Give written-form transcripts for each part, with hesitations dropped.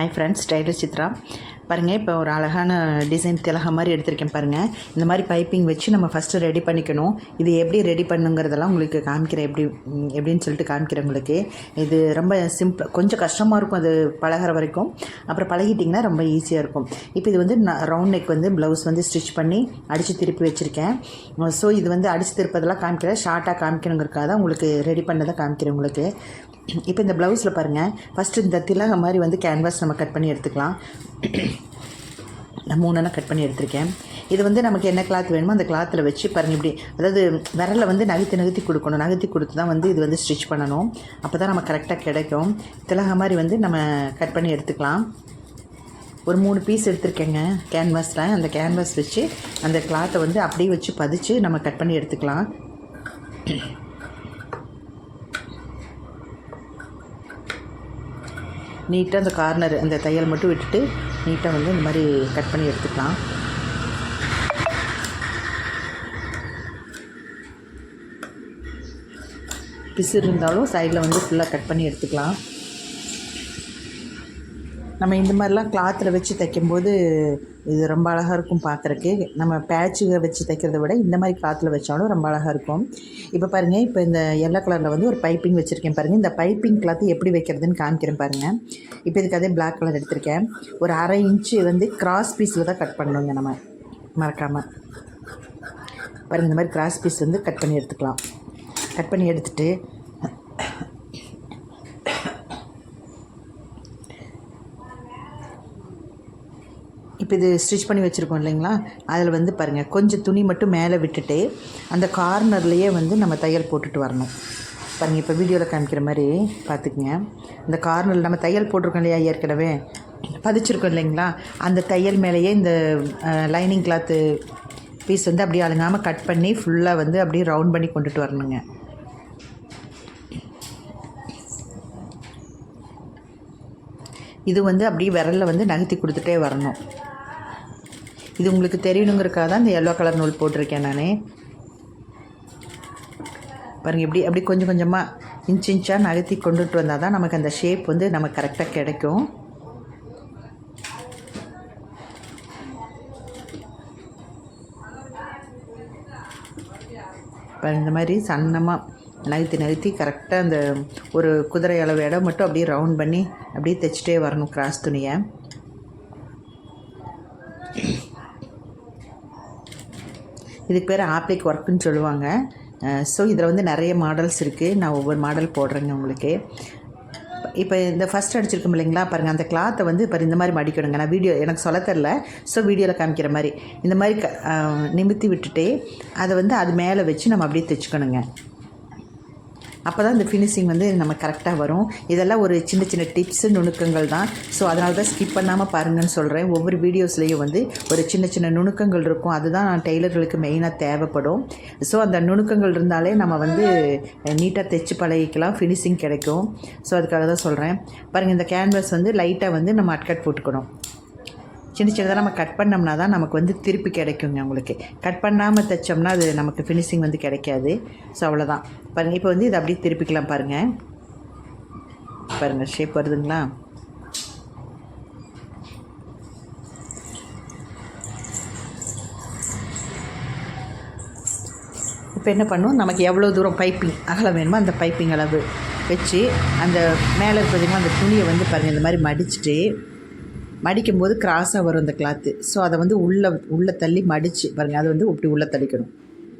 Hi friends, tailor Chitra. பாருங்கள், இப்போ ஒரு அழகான டிசைன் திலகா மாதிரி எடுத்திருக்கேன் பாருங்கள். இந்த மாதிரி பைப்பிங் வச்சு நம்ம ஃபஸ்ட்டு ரெடி பண்ணிக்கணும். இது எப்படி ரெடி பண்ணுங்கிறதெல்லாம் உங்களுக்கு காமிக்கிறேன், எப்படின்னு சொல்லிட்டு காமிக்கிறேன் உங்களுக்கு. இது ரொம்ப சிம்பிள், கொஞ்சம் கஷ்டமாக இருக்கும் அது பழகிற வரைக்கும். அப்புறம் பழகிட்டிங்கன்னா ரொம்ப ஈஸியாக இருக்கும். இப்போ இது வந்து நான் ரவுண்ட் நெக் வந்து ப்ளவுஸ் வந்து ஸ்டிச் பண்ணி அடித்து திருப்பி வச்சுருக்கேன். ஸோ இது வந்து அடித்து திருப்பதெல்லாம் காமிக்கிறேன், ஷார்ட்டாக காமிக்கணுங்கிறக்காக தான் உங்களுக்கு ரெடி பண்ணதை காமிக்கிறேன் உங்களுக்கு. இப்போ இந்த ப்ளவுஸில் பாருங்கள், ஃபஸ்ட்டு இந்த திலகா மாதிரி வந்து கேன்வாஸ் நம்ம கட் பண்ணி எடுத்துக்கலாம். நான் 3 கட் பண்ணி எடுத்திருக்கேன். இது வந்து நமக்கு என்ன கிளாத் வேணுமோ அந்த கிளாத்தில் வச்சு பாருங்கள், இப்படி அதாவது விரலில் வந்து நகர்த்தி கொடுக்கணும். நகர்த்தி கொடுத்து தான் வந்து இது வந்து ஸ்டிச் பண்ணணும். அப்போ தான் நம்ம கரெக்டாக கிடைக்கும். திலகா மாதிரி வந்து நம்ம கட் பண்ணி எடுத்துக்கலாம். ஒரு 3 பீஸ் எடுத்திருக்கேங்க கேன்வாஸில். அந்த கேன்வாஸ் வச்சு அந்த கிளாத்தை வந்து அப்படியே வச்சு பதிச்சு நம்ம கட் பண்ணி எடுத்துக்கலாம். நீட்டாக அந்த கார்னர் அந்த தையல் மட்டும் விட்டுட்டு நீட்டாக வந்து இந்த மாதிரி கட் பண்ணி எடுத்துக்கலாம். பிசு இருந்தாலும் சைடில் வந்து ஃபுல்லாக கட் பண்ணி எடுத்துக்கலாம். நம்ம இந்த மாதிரிலாம் கிளாத்தில் வச்சு தைக்கும்போது இது ரொம்ப அழகாக இருக்கும் பார்க்குறக்கு. நம்ம பேட்சுக வச்சு தைக்கிறத விட இந்த மாதிரி கிளாத்தில் வச்சாலும் ரொம்ப அழகாக இருக்கும். இப்போ பாருங்கள், இப்போ இந்த எல்லோ கலரில் வந்து ஒரு பைப்பிங் வச்சுருக்கேன் பாருங்கள். இந்த பைப்பிங் கிளாத்து எப்படி வைக்கிறதுன்னு காமிக்கிறேன் பாருங்கள். இப்போ இதுக்கு அதே பிளாக் கலர் எடுத்திருக்கேன். ஒரு 1/2 இன்ச்சு வந்து கிராஸ் பீஸில் தான் கட் பண்ணணுங்க நம்ம, மறக்காமல். பாருங்கள், இந்த மாதிரி கிராஸ் பீஸ் வந்து கட் பண்ணி எடுத்துக்கலாம். கட் பண்ணி எடுத்துகிட்டு இப்போ இது ஸ்டிச் பண்ணி வச்சுருக்கோம் இல்லைங்களா, அதில் வந்து பாருங்கள், கொஞ்சம் துணி மட்டும் மேலே விட்டுட்டு அந்த கார்னர்லேயே வந்து நம்ம தையல் போட்டுட்டு வரணும். பாருங்கள், இப்போ வீடியோவில் காமிக்கிற மாதிரி பார்த்துக்குங்க. இந்த கார்னரில் நம்ம தையல் போட்டிருக்கோம் இல்லையா, ஏற்கனவே பதிச்சிருக்கோம் இல்லைங்களா, அந்த தையல் மேலேயே இந்த லைனிங் கிளாத்து பீஸ் வந்து அப்படியே அழுங்காமல் கட் பண்ணி ஃபுல்லாக வந்து அப்படியே ரவுண்ட் பண்ணி கொண்டுட்டு வரணுங்க. இது வந்து அப்படியே விரலில் வந்து நகர்த்தி கொடுத்துட்டே வரணும். இது உங்களுக்கு தெரியணுங்கிறக்காக தான் இந்த எல்லோ கலர் நூல் போட்டிருக்கேன் நான். பாருங்கள், இப்படி அப்படி கொஞ்சம் கொஞ்சமாக இன்ச்சாக நகர்த்தி கொண்டுட்டு வந்தால் தான் நமக்கு அந்த ஷேப் வந்து நமக்கு கரெக்டாக கிடைக்கும். இந்த மாதிரி சன்னமாக நகர்த்தி கரெக்டாக அந்த ஒரு குதிரை அளவு இடம் மட்டும் அப்படியே ரவுண்ட் பண்ணி அப்படியே தைச்சிட்டே வரணும் கிராஸ் துணியை. இதுக்கு பேர் ஆப்ளிக் ஒர்க்குன்னு சொல்லுவாங்க. ஸோ இதில் வந்து நிறைய மாடல்ஸ் இருக்குது. நான் ஒவ்வொரு மாடல் போடுறேங்க உங்களுக்கு. இப்போ இந்த ஃபஸ்ட் அடிச்சிருக்கோம் இல்லைங்களா, பாருங்கள், அந்த கிளாத்தை வந்து இப்போ இந்த மாதிரி மடிக்கணுங்க. நான் வீடியோ எனக்கு சொல்ல தெரில, ஸோ வீடியோவில் காமிக்கிற மாதிரி இந்த மாதிரி நிமித்தி விட்டுட்டு அதை வந்து அது மேலே வச்சு நம்ம அப்படியே தைச்சிக்கணுங்க. அப்போ தான் இந்த ஃபினிஷிங் வந்து நம்ம கரெக்டாக வரும். இதெல்லாம் ஒரு சின்ன சின்ன டிப்ஸு, நுணுக்கங்கள் தான். ஸோ அதனால தான் ஸ்கிப் பண்ணாமல் பாருங்கன்னு சொல்கிறேன். ஒவ்வொரு வீடியோஸ்லேயும் வந்து ஒரு சின்ன சின்ன நுணுக்கங்கள் இருக்கும். அதுதான் டெய்லர்களுக்கு மெயினாக தேவைப்படும். ஸோ அந்த நுணுக்கங்கள் இருந்தாலே நம்ம வந்து நீட்டாக தைச்சி பழகிக்கலாம், ஃபினிஷிங் கிடைக்கும். ஸோ அதுக்காக தான் சொல்கிறேன். பாருங்கள், இந்த கேன்வாஸ் வந்து லைட்டாக வந்து நம்ம அட்கட் போட்டுக்கணும். சின்ன சின்னதாக நம்ம கட் பண்ணோம்னா தான் நமக்கு வந்து திருப்பி கிடைக்குங்க. உங்களுக்கு கட் பண்ணாமல் தைச்சோம்னா அது நமக்கு ஃபினிஷிங் வந்து கிடைக்காது. ஸோ அவ்வளோதான். பாருங்கள், இப்போ வந்து இதை அப்படியே திருப்பிக்கலாம். பாருங்கள் ஷேப் வருதுங்களா. இப்போ என்ன பண்ணும், நமக்கு எவ்வளோ தூரம் பைப்பிங் அகலம் வேணுமோ அந்த பைப்பிங் அளவு வச்சு அந்த மேலே இருக்கிறதுமா அந்த துணியை வந்து பாருங்கள் இந்த மாதிரி மடிச்சுட்டு, மடிக்கும்போது கிராஸாக வரும் அந்த கிளாத்து. ஸோ அதை வந்து உள்ளே தள்ளி மடித்து பாருங்கள், அது வந்து இப்படி உள்ளே தள்ளிக்கணும்.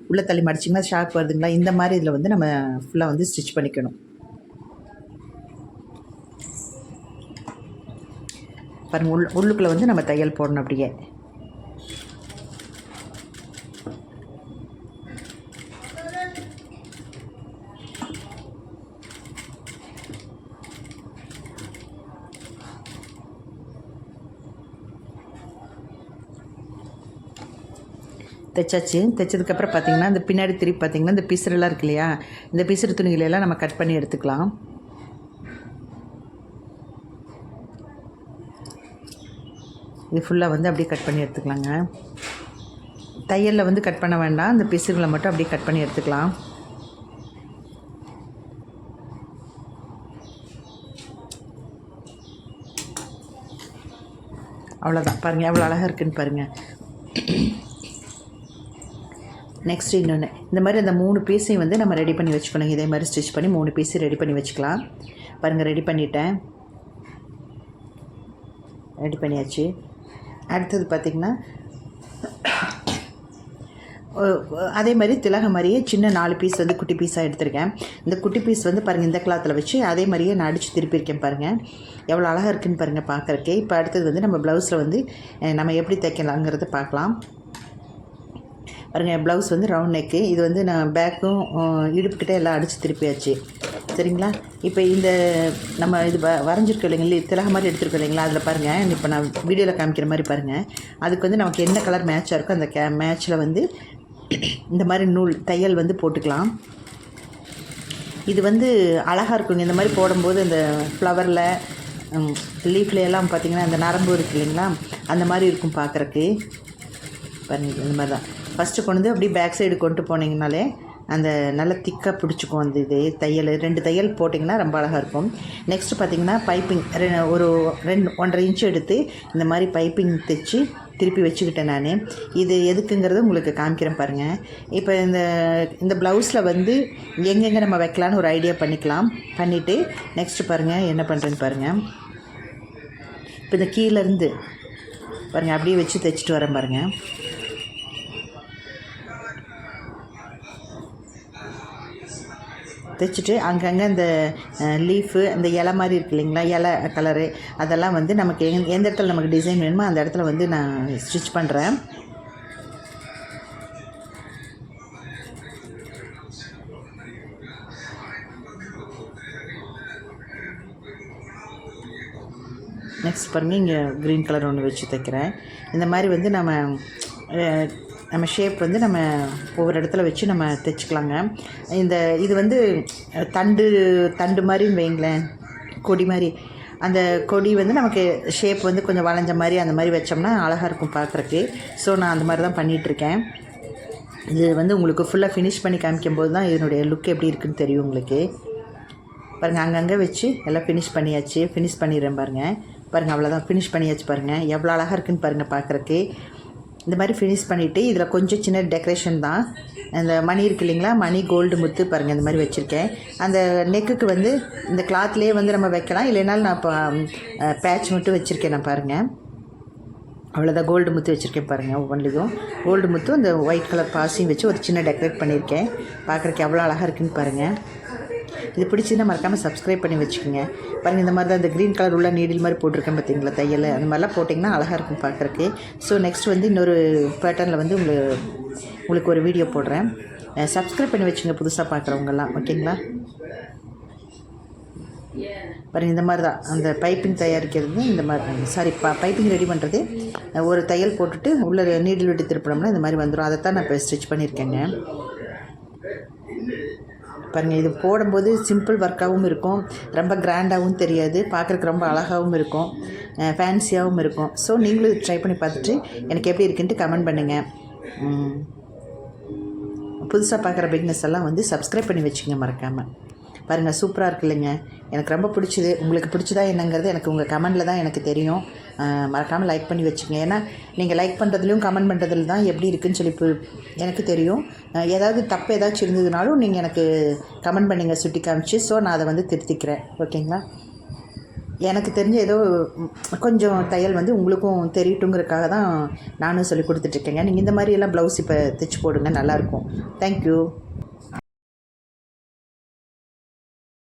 உள்ளே தள்ளி மடிச்சிங்கன்னா ஷார்ப் வருதுங்களா. இந்த மாதிரி இதில் வந்து நம்ம ஃபுல்லாக வந்து ஸ்டிச் பண்ணிக்கணும். பாருங்கள், உள்ளுக்குள்ளே வந்து நம்ம தையல் போடணும். அப்படியே தைச்சாச்சு. தைச்சதுக்கப்புறம் பார்த்திங்கன்னா இந்த பின்னாடி திருப்பி பார்த்திங்கன்னா இந்த பிசுறெல்லாம் இருக்கு இல்லையா, இந்த பிசுறு துணிகளெல்லாம் நம்ம கட் பண்ணி எடுத்துக்கலாம். இது ஃபுல்லாக வந்து அப்படியே கட் பண்ணி எடுத்துக்கலாங்க. தையலில் வந்து கட் பண்ண வேண்டாம், இந்த பிசுகளை மட்டும் அப்படியே கட் பண்ணி எடுத்துக்கலாம். அவ்வளோதான். பாருங்கள் எவ்வளோ அழகாக இருக்குதுன்னு பாருங்கள். நெக்ஸ்ட் இன்னொன்று, இந்த மாதிரி அந்த 3 பீஸையும் வந்து நம்ம ரெடி பண்ணி வச்சுக்கணும். இதே மாதிரி ஸ்டிச் பண்ணி 3 பீஸு ரெடி பண்ணி வச்சுக்கலாம். பாருங்கள் ரெடி பண்ணிட்டேன். ரெடி பண்ணியாச்சு. அடுத்தது பார்த்திங்கன்னா அதே மாதிரி திலக மாதிரியே சின்ன 4 பீஸ் வந்து குட்டி பீஸாக எடுத்திருக்கேன். இந்த குட்டி பீஸ் வந்து பாருங்கள் இந்த கிளாத்தில் வச்சு அதே மாதிரியே நான் அடித்து திருப்பியிருக்கேன். பாருங்கள் எவ்வளோ அழகாக இருக்குதுன்னு பாருங்கள் பார்க்குறக்கே. இப்போ அடுத்தது வந்து நம்ம ப்ளவுஸில் வந்து நம்ம எப்படி தைக்கலாங்கிறத பார்க்கலாம். பாருங்கள் ப்ளவுஸ் வந்து ரவுண்ட் நெக்கு. இது வந்து நான் பேக்கும் இடுப்புக்கிட்டே எல்லாம் அடித்து திருப்பியாச்சு. சரிங்களா? இப்போ இந்த நம்ம இது வரைஞ்சிருக்கோம் இல்லைங்களா, திலக மாதிரி எடுத்துருக்கோம் இல்லைங்களா, அதில் பாருங்கள் இப்போ நான் வீடியோவில் காமிக்கிற மாதிரி பாருங்கள். அதுக்கு வந்து நமக்கு என்ன கலர் மேட்சாக இருக்கோ அந்த மேட்சில் வந்து இந்த மாதிரி நூல் தையல் வந்து போட்டுக்கலாம். இது வந்து அழகாக இருக்குங்க. இந்த மாதிரி போடும்போது இந்த ஃப்ளவரில் லீஃப்ல எல்லாம் பார்த்திங்கன்னா அந்த நரம்பு இருக்குது இல்லைங்களா, அந்த மாதிரி இருக்கும் பார்க்குறக்கு. பாருங்கள் இந்த மாதிரி தான் ஃபஸ்ட்டு கொண்டு வந்து அப்படியே பேக் சைடு கொண்டு போனீங்கனாலே அந்த நல்லா திக்காக பிடிச்சிக்கும். அந்த இது தையல் 2 தையல் போட்டிங்கன்னா ரொம்ப அழகாக இருக்கும். நெக்ஸ்ட்டு பார்த்திங்கன்னா பைப்பிங் ஒரு 1.5 இன்ச்சு எடுத்து இந்த மாதிரி பைப்பிங் தைச்சி திருப்பி வச்சுக்கிட்டேன் நான். இது எதுக்குங்கிறது உங்களுக்கு காமிக்கிறேன் பாருங்கள். இப்போ இந்த ப்ளவுஸில் வந்து எங்கெங்கே நம்ம வைக்கலான்னு ஒரு ஐடியா பண்ணிவிட்டு நெக்ஸ்ட்டு பாருங்கள் என்ன பண்ணுறேன்னு பாருங்கள். இப்போ இந்த கீழேருந்து பாருங்கள் அப்படியே வச்சு தைச்சிட்டு வரேன் பாருங்கள். தைச்சிட்டு அங்கங்கே இந்த லீஃபு அந்த இலை மாதிரி இருக்கு இல்லைங்களா, இலை கலரு அதெல்லாம் வந்து நமக்கு எந்த இடத்துல நமக்கு டிசைன் வேணுமோ அந்த இடத்துல வந்து நான் ஸ்டிச் பண்ணுறேன். நெக்ஸ்ட் பாருங்கள் இங்கே க்ரீன் கலர் ஒன்று வச்சு தைக்கிறேன். இந்த மாதிரி வந்து நம்ம ஷேப் வந்து நம்ம ஒவ்வொரு இடத்துல வச்சு நம்ம தைச்சிக்கலாங்க. இது வந்து தண்டு மாதிரின்னு வைங்களேன், கொடி மாதிரி. அந்த கொடி வந்து நமக்கு ஷேப் வந்து கொஞ்சம் வளைஞ்ச மாதிரி அந்த மாதிரி வச்சோம்னா அழகாக இருக்கும் பார்க்குறக்கு. ஸோ நான் அந்த மாதிரி தான் பண்ணிகிட்ருக்கேன். இது வந்து உங்களுக்கு ஃபுல்லாக ஃபினிஷ் பண்ணி காமிக்கும்போது தான் இதனுடைய லுக் எப்படி இருக்குதுன்னு தெரியும் உங்களுக்கு. பாருங்கள் அங்கங்கே வச்சு எல்லாம் ஃபினிஷ் பண்ணிடுறேன் பாருங்கள். அவ்வளோதான் ஃபினிஷ் பண்ணியாச்சு. பாருங்கள் எவ்வளோ அழகாக இருக்குதுன்னு பாருங்கள் பார்க்குறக்கு. இந்த மாதிரி ஃபினிஷ் பண்ணிவிட்டு இதில் கொஞ்சம் சின்ன டெக்கரேஷன் தான். அந்த மணி இருக்குது இல்லைங்களா, மணி கோல்டு முத்து பாருங்கள் இந்த மாதிரி வச்சுருக்கேன். அந்த நெக்குக்கு வந்து இந்த கிளாத்லேயே வந்து நம்ம வைக்கலாம், இல்லைனாலும் நான் இப்போ பேட்ச் மட்டும் வச்சுருக்கேன். நான் பாருங்கள் அவ்வளோதான் கோல்டு முத்து வச்சுருக்கேன் பாருங்கள். ஒவ்வொன்றிலும் கோல்டு முத்து அந்த ஒயிட் கலர் பாசியும் வச்சு ஒரு சின்ன டெக்கரேட் பண்ணியிருக்கேன். பார்க்குறக்கு எவ்வளோ அழகாக இருக்குதுன்னு பாருங்கள். இது பிடிச்சின்னா மறக்காமல் சப்ஸ்கிரைப் பண்ணி வச்சுக்கோங்க. பாருங்கள் இந்த மாதிரி தான் இந்த க்ரீன் கலர் உள்ள நீடில் மாதிரி போட்டிருக்கேன் பார்த்தீங்களா தையல், அந்த மாதிரிலாம் போட்டிங்கன்னா அழகாக இருக்கும் பார்க்குறக்கு. ஸோ நெக்ஸ்ட் வந்து இன்னொரு பேட்டர்னில் வந்து உங்களுக்கு ஒரு வீடியோ போடுறேன். சப்ஸ்கிரைப் பண்ணி வச்சுங்க புதுசாக பார்க்குறவங்கெல்லாம், ஓகேங்களா? பாருங்கள் இந்த மாதிரி தான் அந்த பைப்பிங் தயாரிக்கிறது. இந்த மாதிரி பைப்பிங் ரெடி பண்ணுறது ஒரு தையல் போட்டுட்டு உள்ள நீடில் விட்டு திருப்பினோம்னா இந்த மாதிரி வந்துடும். அதை தான் நான் இப்போ ஸ்டிச் பண்ணியிருக்கேங்க. பாருங்கள் இது போடும்போது சிம்பிள் ஒர்க்காகவும் இருக்கும், ரொம்ப கிராண்டாகவும் தெரியாது, பார்க்குறக்கு ரொம்ப அழகாகவும் இருக்கும், ஃபேன்சியாகவும் இருக்கும். ஸோ நீங்களும் ட்ரை பண்ணி பார்த்துட்டு எனக்கு எப்படி இருக்குன்ட்டு கமெண்ட் பண்ணுங்கள். புதுசாக பார்க்குற பிக்னஸ் எல்லாம் வந்து சப்ஸ்கிரைப் பண்ணி வச்சுங்க மறக்காமல். பாருங்கள் சூப்பராக இருக்கு இல்லைங்க, எனக்கு ரொம்ப பிடிச்சிது. உங்களுக்கு பிடிச்சதா என்னங்கிறது எனக்கு உங்கள் கமெண்டில் தான் எனக்கு தெரியும். மறக்காமல் லைக் பண்ணி வச்சுங்க. ஏன்னா நீங்கள் லைக் பண்ணுறதுலையும் கமெண்ட் பண்ணுறதுல தான் எப்படி இருக்குதுன்னு சொல்லி எனக்கு தெரியும். ஏதாவது தப்பு ஏதாச்சும் இருந்ததுனாலும் நீங்கள் எனக்கு கமெண்ட் பண்ணுங்கள் சுட்டி காமிச்சு. ஸோ நான் அதை வந்து திருத்திக்கிறேன், ஓகேங்களா? எனக்கு தெரிஞ்ச ஏதோ கொஞ்சம் தையல் வந்து உங்களுக்கும் தெரியட்டுங்கிறதுக்காக தான் நானும் சொல்லி கொடுத்துட்ருக்கேங்க. நீங்கள் இந்த மாதிரியெல்லாம் ப்ளவுஸ் இப்போ தைச்சி போடுங்க, நல்லாயிருக்கும். தேங்க்யூ.